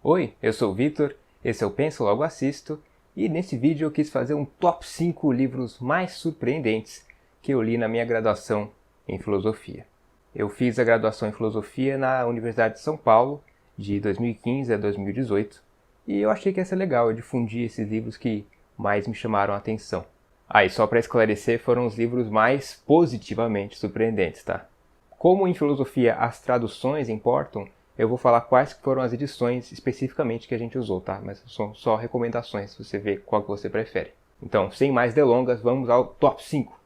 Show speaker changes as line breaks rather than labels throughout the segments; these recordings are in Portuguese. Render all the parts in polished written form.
Oi, eu sou o Vitor, esse é o Penso Logo Assisto, e nesse vídeo eu quis fazer um top 5 livros mais surpreendentes que eu li na minha graduação em Filosofia. Eu fiz a graduação em Filosofia na Universidade de São Paulo, de 2015 a 2018, e eu achei que ia ser legal eu difundir esses livros que mais me chamaram a atenção. E só para esclarecer, foram os livros mais positivamente surpreendentes, tá? Como em Filosofia as traduções importam, eu vou falar quais foram as edições especificamente que a gente usou, tá? Mas são só recomendações, se você vê qual que você prefere. Então, sem mais delongas, vamos ao top 5.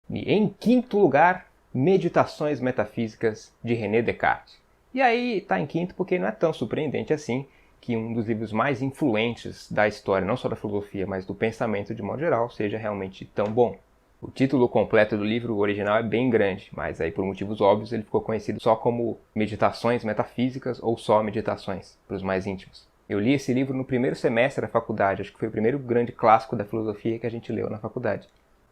E em quinto lugar, Meditações Metafísicas de René Descartes. E aí tá em quinto porque não é tão surpreendente assim que um dos livros mais influentes da história, não só da filosofia, mas do pensamento de modo geral, seja realmente tão bom. O título completo do livro original é bem grande, mas aí por motivos óbvios ele ficou conhecido só como Meditações Metafísicas ou só Meditações, para os mais íntimos. Eu li esse livro no primeiro semestre da faculdade, acho que foi o primeiro grande clássico da filosofia que a gente leu na faculdade.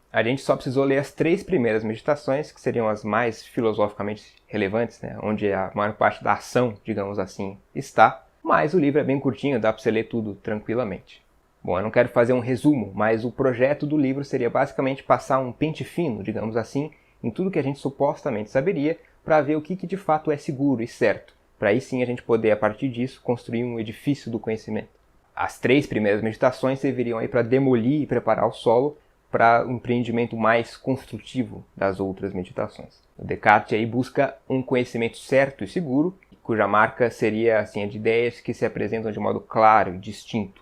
A gente só precisou ler as 3 primeiras meditações, que seriam as mais filosoficamente relevantes, né? Onde a maior parte da ação, digamos assim, está, mas o livro é bem curtinho, dá para você ler tudo tranquilamente. Bom, eu não quero fazer um resumo, mas o projeto do livro seria basicamente passar um pente fino, digamos assim, em tudo que a gente supostamente saberia, para ver o que de fato é seguro e certo, para aí sim a gente poder, a partir disso, construir um edifício do conhecimento. As 3 primeiras meditações serviriam aí para demolir e preparar o solo para um empreendimento mais construtivo das outras meditações. O Descartes aí busca um conhecimento certo e seguro, cuja marca seria assim, a de ideias que se apresentam de modo claro e distinto.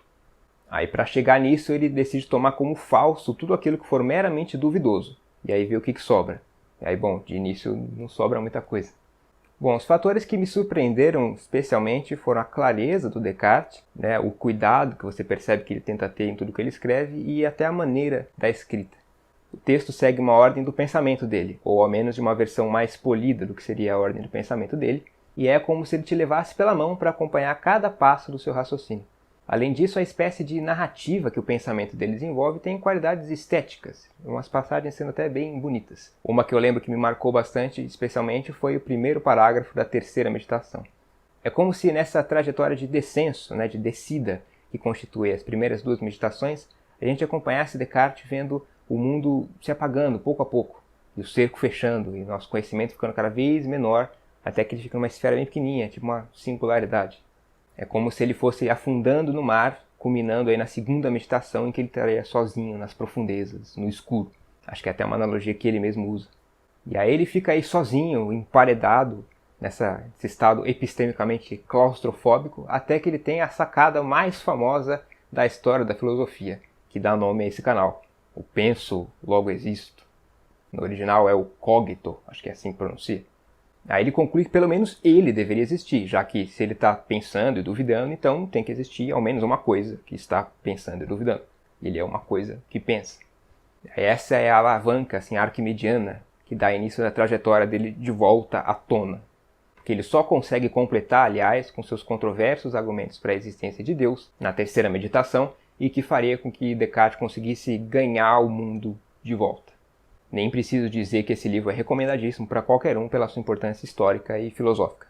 Aí para chegar nisso ele decide tomar como falso tudo aquilo que for meramente duvidoso. E aí vê o que sobra. E aí, bom, de início não sobra muita coisa. Bom, os fatores que me surpreenderam especialmente foram a clareza do Descartes, né, o cuidado que você percebe que ele tenta ter em tudo que ele escreve e até a maneira da escrita. O texto segue uma ordem do pensamento dele, ou ao menos de uma versão mais polida do que seria a ordem do pensamento dele, e é como se ele te levasse pela mão para acompanhar cada passo do seu raciocínio. Além disso, a espécie de narrativa que o pensamento dele desenvolve tem qualidades estéticas, umas passagens sendo até bem bonitas. Uma que eu lembro que me marcou bastante, especialmente, foi o primeiro parágrafo da terceira meditação. É como se nessa trajetória de descenso, de descida, que constitui as primeiras 2 meditações, a gente acompanhasse Descartes vendo o mundo se apagando pouco a pouco, e o cerco fechando, e nosso conhecimento ficando cada vez menor, até que ele fica numa esfera bem pequenininha, tipo uma singularidade. É como se ele fosse afundando no mar, culminando aí na segunda meditação em que ele estaria sozinho nas profundezas, no escuro. Acho que é até uma analogia que ele mesmo usa. E aí ele fica aí sozinho, emparedado, nesse estado epistemicamente claustrofóbico, até que ele tem a sacada mais famosa da história da filosofia, que dá nome a esse canal. O Penso, Logo Existo. No original é o Cogito, acho que é assim que pronuncia. Aí ele conclui que pelo menos ele deveria existir, já que se ele está pensando e duvidando, então tem que existir ao menos uma coisa que está pensando e duvidando. Ele é uma coisa que pensa. Essa é a alavanca assim, arquimediana que dá início à trajetória dele de volta à tona. Que ele só consegue completar, aliás, com seus controversos argumentos para a existência de Deus, na terceira meditação, e que faria com que Descartes conseguisse ganhar o mundo de volta. Nem preciso dizer que esse livro é recomendadíssimo para qualquer um pela sua importância histórica e filosófica.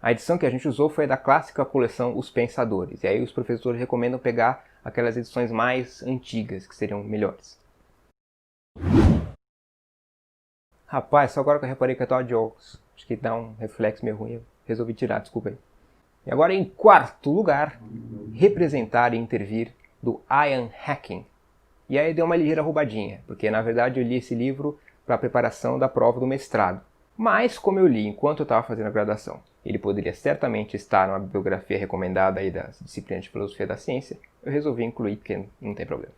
A edição que a gente usou foi da clássica coleção Os Pensadores, e aí os professores recomendam pegar aquelas edições mais antigas, que seriam melhores. Rapaz, só agora que eu reparei que eu tava de óculos. Acho que dá um reflexo meio ruim, eu resolvi tirar, desculpa aí. E agora em quarto lugar, Representar e Intervir, do Ian Hacking. E aí deu uma ligeira roubadinha, porque na verdade eu li esse livro para a preparação da prova do mestrado. Mas como eu li enquanto eu estava fazendo a graduação, ele poderia certamente estar numa bibliografia recomendada aí das disciplinas de filosofia da ciência, eu resolvi incluir porque não tem problema.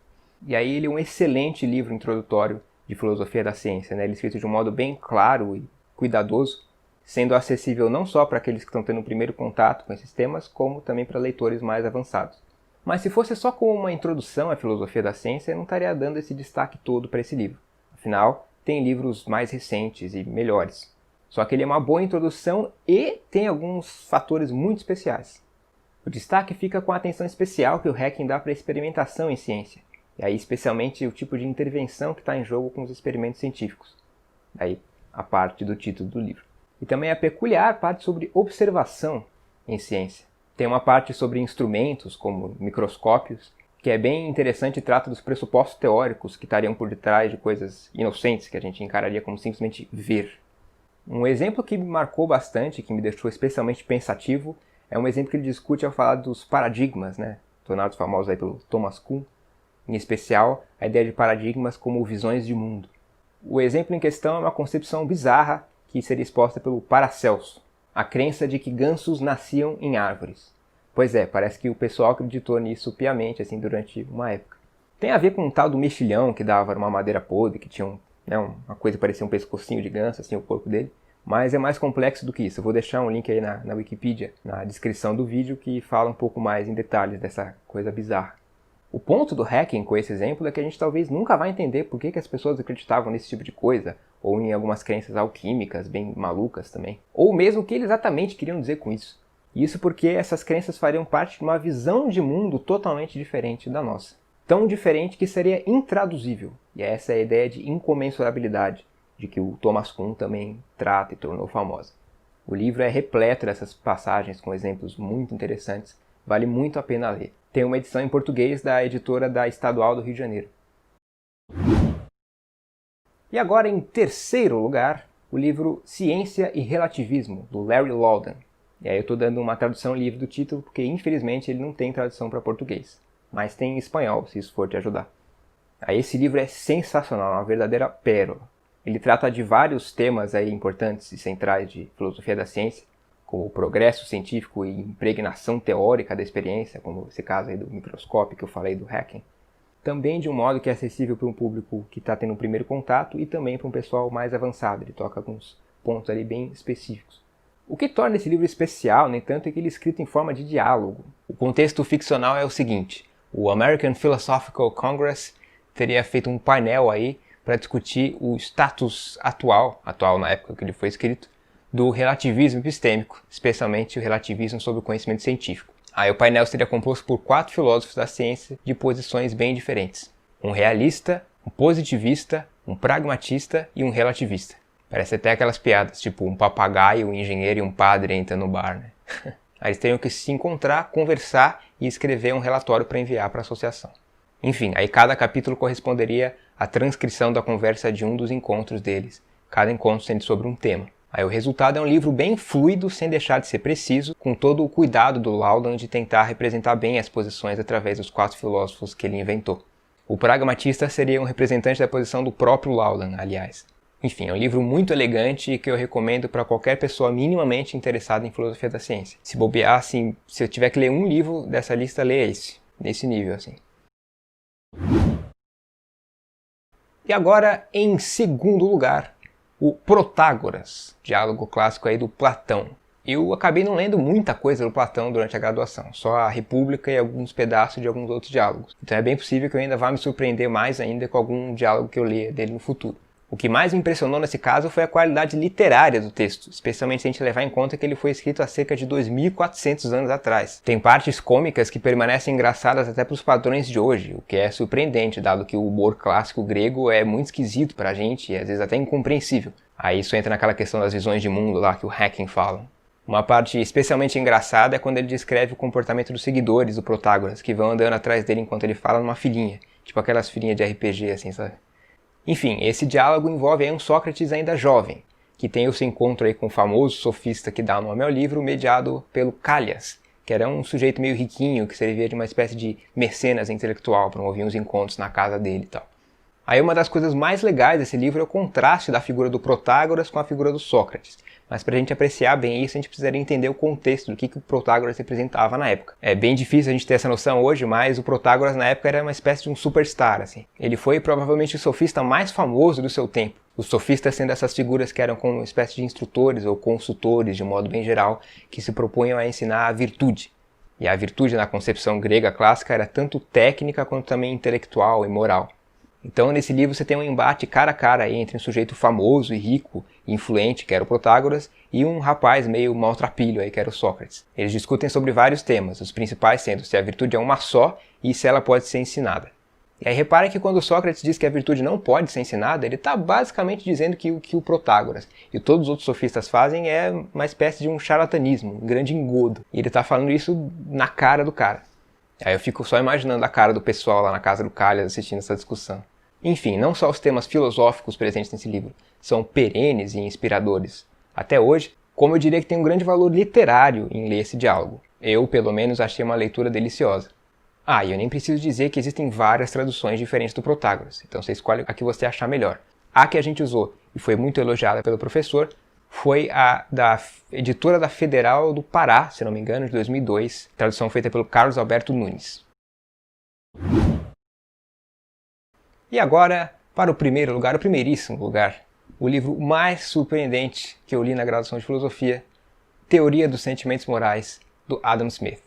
E aí ele é um excelente livro introdutório de filosofia da ciência, né? Ele é escrito de um modo bem claro e cuidadoso, sendo acessível não só para aqueles que estão tendo o primeiro contato com esses temas, como também para leitores mais avançados. Mas se fosse só como uma introdução à filosofia da ciência, eu não estaria dando esse destaque todo para esse livro. Afinal, tem livros mais recentes e melhores. Só que ele é uma boa introdução e tem alguns fatores muito especiais. O destaque fica com a atenção especial que o Hacking dá para a experimentação em ciência. E aí especialmente o tipo de intervenção que está em jogo com os experimentos científicos. Daí a parte do título do livro. E também a peculiar parte sobre observação em ciência. Tem uma parte sobre instrumentos, como microscópios, que é bem interessante e trata dos pressupostos teóricos que estariam por detrás de coisas inocentes que a gente encararia como simplesmente ver. Um exemplo que me marcou bastante, que me deixou especialmente pensativo, é um exemplo que ele discute ao falar dos paradigmas, tornados famosos aí pelo Thomas Kuhn, em especial a ideia de paradigmas como visões de mundo. O exemplo em questão é uma concepção bizarra que seria exposta pelo Paracelso, a crença de que gansos nasciam em árvores. Pois é, parece que o pessoal acreditou nisso piamente assim, durante uma época. Tem a ver com um tal do mexilhão que dava uma madeira podre, que tinha uma coisa que parecia um pescocinho de ganso, assim, o corpo dele. Mas é mais complexo do que isso. Eu vou deixar um link aí na Wikipedia, na descrição do vídeo, que fala um pouco mais em detalhes dessa coisa bizarra. O ponto do hacking com esse exemplo é que a gente talvez nunca vai entender por que as pessoas acreditavam nesse tipo de coisa, ou em algumas crenças alquímicas bem malucas também, ou mesmo o que eles exatamente queriam dizer com isso. Isso porque essas crenças fariam parte de uma visão de mundo totalmente diferente da nossa. Tão diferente que seria intraduzível. E essa é a ideia de incomensurabilidade, de que o Thomas Kuhn também trata e tornou famosa. O livro é repleto dessas passagens com exemplos muito interessantes, vale muito a pena ler. Tem uma edição em português da editora da Estadual do Rio de Janeiro. E agora, em terceiro lugar, o livro Ciência e Relativismo, do Larry Laudan. E aí eu estou dando uma tradução livre do título, porque infelizmente ele não tem tradução para português. Mas tem em espanhol, se isso for te ajudar. Aí esse livro é sensacional, é uma verdadeira pérola. Ele trata de vários temas aí importantes e centrais de filosofia da ciência, como o progresso científico e impregnação teórica da experiência, como esse caso aí do microscópio que eu falei do hacking. Também de um modo que é acessível para um público que está tendo um primeiro contato e também para um pessoal mais avançado. Ele toca alguns pontos ali bem específicos. O que torna esse livro especial, no entanto, é que ele é escrito em forma de diálogo. O contexto ficcional é o seguinte: o American Philosophical Congress teria feito um painel aí para discutir o status atual na época que ele foi escrito, do relativismo epistêmico, especialmente o relativismo sobre o conhecimento científico. Aí o painel seria composto por 4 filósofos da ciência de posições bem diferentes. Um realista, um positivista, um pragmatista e um relativista. Parece até aquelas piadas, tipo um papagaio, um engenheiro e um padre entram no bar, Aí eles teriam que se encontrar, conversar e escrever um relatório para enviar para a associação. Enfim, aí cada capítulo corresponderia à transcrição da conversa de um dos encontros deles, cada encontro sendo sobre um tema. Aí o resultado é um livro bem fluido, sem deixar de ser preciso, com todo o cuidado do Laudan de tentar representar bem as posições através dos 4 filósofos que ele inventou. O pragmatista seria um representante da posição do próprio Laudan, aliás. Enfim, é um livro muito elegante e que eu recomendo para qualquer pessoa minimamente interessada em filosofia da ciência. Se bobear, assim, se eu tiver que ler um livro dessa lista, leia esse, nesse nível, assim. E agora, em segundo lugar, o Protágoras, diálogo clássico aí do Platão. Eu acabei não lendo muita coisa do Platão durante a graduação, só a República e alguns pedaços de alguns outros diálogos. Então é bem possível que eu ainda vá me surpreender mais ainda com algum diálogo que eu leia dele no futuro. O que mais me impressionou nesse caso foi a qualidade literária do texto, especialmente se a gente levar em conta que ele foi escrito há cerca de 2.400 anos atrás. Tem partes cômicas que permanecem engraçadas até para os padrões de hoje, o que é surpreendente, dado que o humor clássico grego é muito esquisito pra gente e às vezes até incompreensível. Aí isso entra naquela questão das visões de mundo lá que o Hacking fala. Uma parte especialmente engraçada é quando ele descreve o comportamento dos seguidores do Protágoras, que vão andando atrás dele enquanto ele fala numa filinha, tipo aquelas filinhas de RPG assim, sabe? Enfim, esse diálogo envolve aí um Sócrates ainda jovem, que tem o seu encontro aí com o famoso sofista que dá nome ao livro, mediado pelo Callias, que era um sujeito meio riquinho que servia de uma espécie de mecenas intelectual, promovia uns encontros na casa dele e tal. Aí uma das coisas mais legais desse livro é o contraste da figura do Protágoras com a figura do Sócrates. Mas para a gente apreciar bem isso, a gente precisaria entender o contexto do que o Protágoras representava na época. É bem difícil a gente ter essa noção hoje, mas o Protágoras na época era uma espécie de um superstar, assim. Ele foi provavelmente o sofista mais famoso do seu tempo. Os sofistas sendo essas figuras que eram como uma espécie de instrutores ou consultores, de modo bem geral, que se propunham a ensinar a virtude. E a virtude na concepção grega clássica era tanto técnica quanto também intelectual e moral. Então nesse livro você tem um embate cara a cara aí entre um sujeito famoso e rico e influente, que era o Protágoras, e um rapaz meio maltrapilho aí, que era o Sócrates. Eles discutem sobre vários temas, os principais sendo se a virtude é uma só e se ela pode ser ensinada. E aí repara que quando Sócrates diz que a virtude não pode ser ensinada, ele está basicamente dizendo que o que o Protágoras e todos os outros sofistas fazem é uma espécie de um charlatanismo, um grande engodo. E ele está falando isso na cara do cara. Aí eu fico só imaginando a cara do pessoal lá na casa do Calhas assistindo essa discussão. Enfim, não só os temas filosóficos presentes nesse livro são perenes e inspiradores até hoje, como eu diria que tem um grande valor literário em ler esse diálogo. Eu, pelo menos, achei uma leitura deliciosa. Ah, e eu nem preciso dizer que existem várias traduções diferentes do Protágoras, então você escolhe a que você achar melhor. A que a gente usou e foi muito elogiada pelo professor foi a da editora da Federal do Pará, se não me engano, de 2002, tradução feita pelo Carlos Alberto Nunes. E agora, para o primeiro lugar, o primeiríssimo lugar, o livro mais surpreendente que eu li na graduação de filosofia, Teoria dos Sentimentos Morais, do Adam Smith.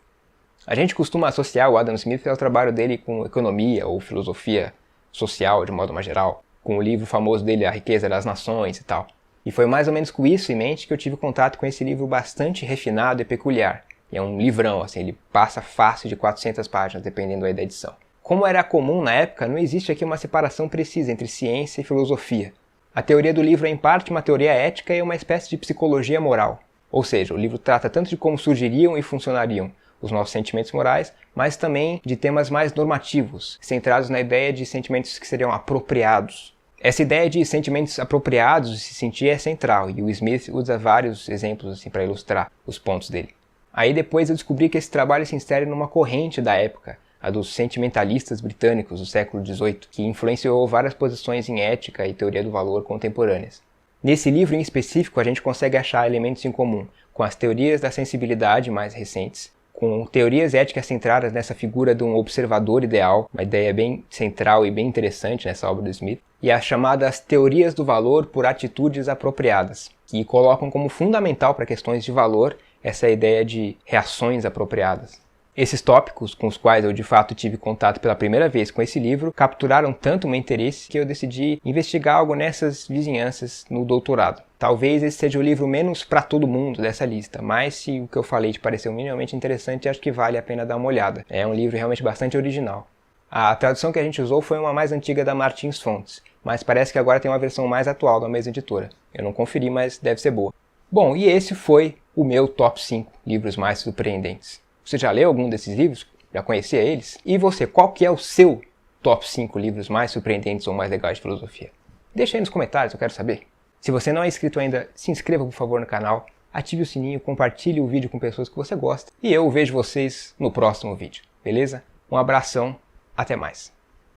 A gente costuma associar o Adam Smith ao trabalho dele com economia ou filosofia social, de modo mais geral, com o livro famoso dele, A Riqueza das Nações e tal. E foi mais ou menos com isso em mente que eu tive contato com esse livro bastante refinado e peculiar. E é um livrão, assim, ele passa fácil de 400 páginas, dependendo aí da edição. Como era comum na época, não existe aqui uma separação precisa entre ciência e filosofia. A teoria do livro é em parte uma teoria ética e uma espécie de psicologia moral. Ou seja, o livro trata tanto de como surgiriam e funcionariam os nossos sentimentos morais, mas também de temas mais normativos, centrados na ideia de sentimentos que seriam apropriados. Essa ideia de sentimentos apropriados de se sentir é central, e o Smith usa vários exemplos assim, para ilustrar os pontos dele. Aí depois eu descobri que esse trabalho se insere numa corrente da época, a dos sentimentalistas britânicos do século XVIII, que influenciou várias posições em ética e teoria do valor contemporâneas. Nesse livro em específico, a gente consegue achar elementos em comum com as teorias da sensibilidade mais recentes, com teorias éticas centradas nessa figura de um observador ideal, uma ideia bem central e bem interessante nessa obra do Smith, e as chamadas teorias do valor por atitudes apropriadas, que colocam como fundamental para questões de valor essa ideia de reações apropriadas. Esses tópicos, com os quais eu de fato tive contato pela primeira vez com esse livro, capturaram tanto o meu interesse que eu decidi investigar algo nessas vizinhanças no doutorado. Talvez esse seja o livro menos para todo mundo dessa lista, mas se o que eu falei te pareceu minimamente interessante, acho que vale a pena dar uma olhada. É um livro realmente bastante original. A tradução que a gente usou foi uma mais antiga da Martins Fontes, mas parece que agora tem uma versão mais atual da mesma editora. Eu não conferi, mas deve ser boa. Bom, e esse foi o meu top 5 livros mais surpreendentes. Você já leu algum desses livros? Já conhecia eles? E você, qual que é o seu top 5 livros mais surpreendentes ou mais legais de filosofia? Deixa aí nos comentários, eu quero saber. Se você não é inscrito ainda, se inscreva por favor no canal, ative o sininho, compartilhe o vídeo com pessoas que você gosta e eu vejo vocês no próximo vídeo, beleza? Um abração, até mais.